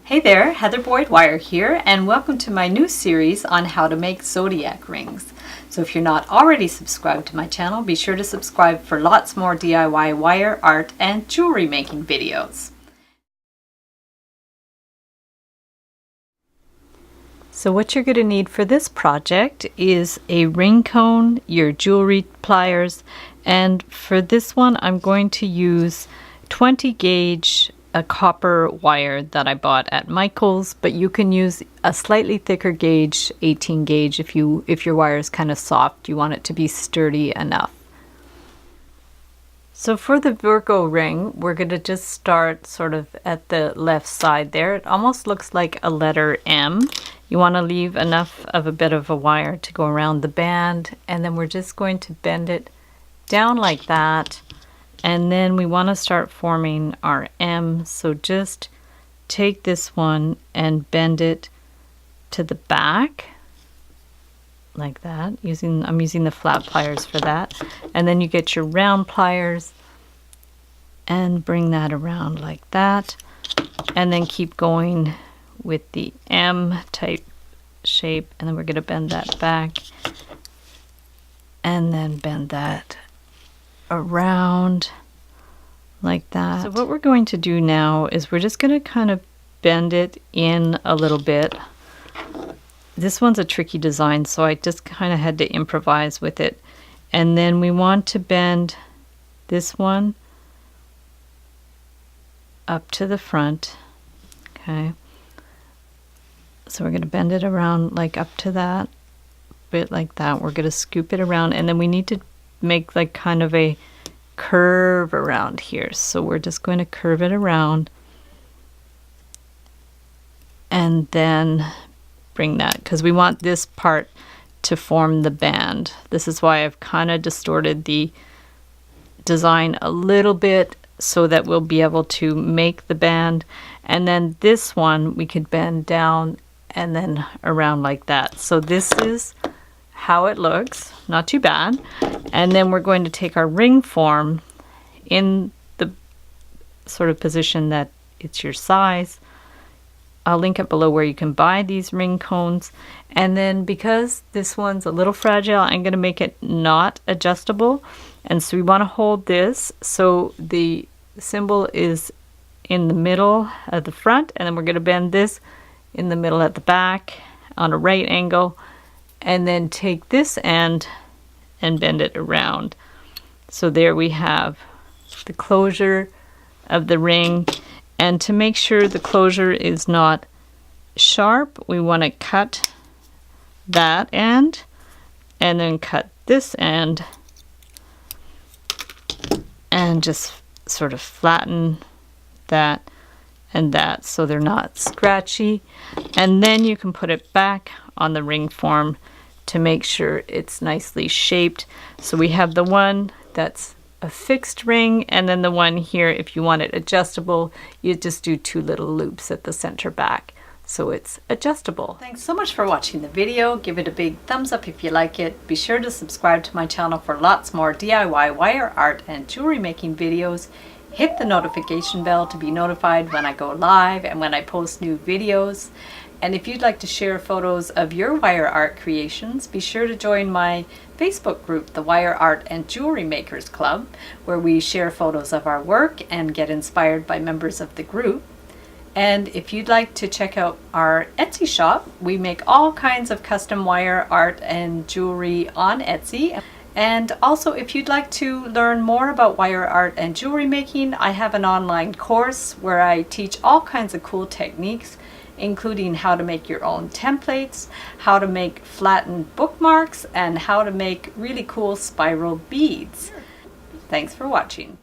Hey there, Heather Boyd Wire here, and welcome to my new series on how to make Zodiac rings. So if you're not already subscribed to my channel, be sure to subscribe for lots more DIY wire art and jewelry making videos. So what you're going to need for this project is a ring cone, your jewelry pliers, and for this one I'm going to use 20 gauge a copper wire that I bought at Michael's, but you can use a slightly thicker gauge, 18 gauge, if your wire is kind of soft, you want it to be sturdy enough. So for the Virgo ring, we're going to just start sort of at the left side there. It almost looks like a letter M. You want to leave enough of a bit of a wire to go around the band, and then we're just going to bend it down like that. And then we want to start forming our M. So just take this one and bend it to the back like that. I'm using the flat pliers for that. And then you get your round pliers and bring that around like that. And then keep going with the M type shape. And then we're going to bend that back and then bend that around like that. So what we're going to do now is we're just going to kind of bend it in a little bit. This one's a tricky design, so I just kind of had to improvise with it. And then we want to bend this one up to the front. Okay. So we're going to bend it around like up to that bit like that. We're going to scoop it around, and then we need to make like kind of a curve around here. So we're just going to curve it around and then bring that, because we want this part to form the band. This is why I've kind of distorted the design a little bit so that we'll be able to make the band. And then this one we could bend down and then around like that. So this is how it looks, not too bad. And then we're going to take our ring form in the sort of position that it's your size. I'll link it below where you can buy these ring cones. And then because this one's a little fragile, I'm going to make it not adjustable. And so we want to hold this so the symbol is in the middle at the front, and then we're going to bend this in the middle at the back on a right angle, and then take this end and bend it around. So there we have the closure of the ring. And to make sure the closure is not sharp, we want to cut that end and then cut this end and just sort of flatten that and that so they're not scratchy. And then you can put it back on the ring form to make sure it's nicely shaped. So we have the one that's a fixed ring, and then the one here, if you want it adjustable, you just do 2 little loops at the center back so it's adjustable. Thanks so much for watching the video. Give it a big thumbs up if you like it. Be sure to subscribe to my channel for lots more DIY wire art and jewelry making videos. Hit the notification bell to be notified when I go live and when I post new videos. And if you'd like to share photos of your wire art creations, be sure to join my Facebook group, the Wire Art and Jewelry Makers Club, where we share photos of our work and get inspired by members of the group. And if you'd like to check out our Etsy shop, we make all kinds of custom wire art and jewelry on Etsy. And also, if you'd like to learn more about wire art and jewelry making, I have an online course where I teach all kinds of cool techniques, including how to make your own templates, how to make flattened bookmarks, and how to make really cool spiral beads. Thanks for watching.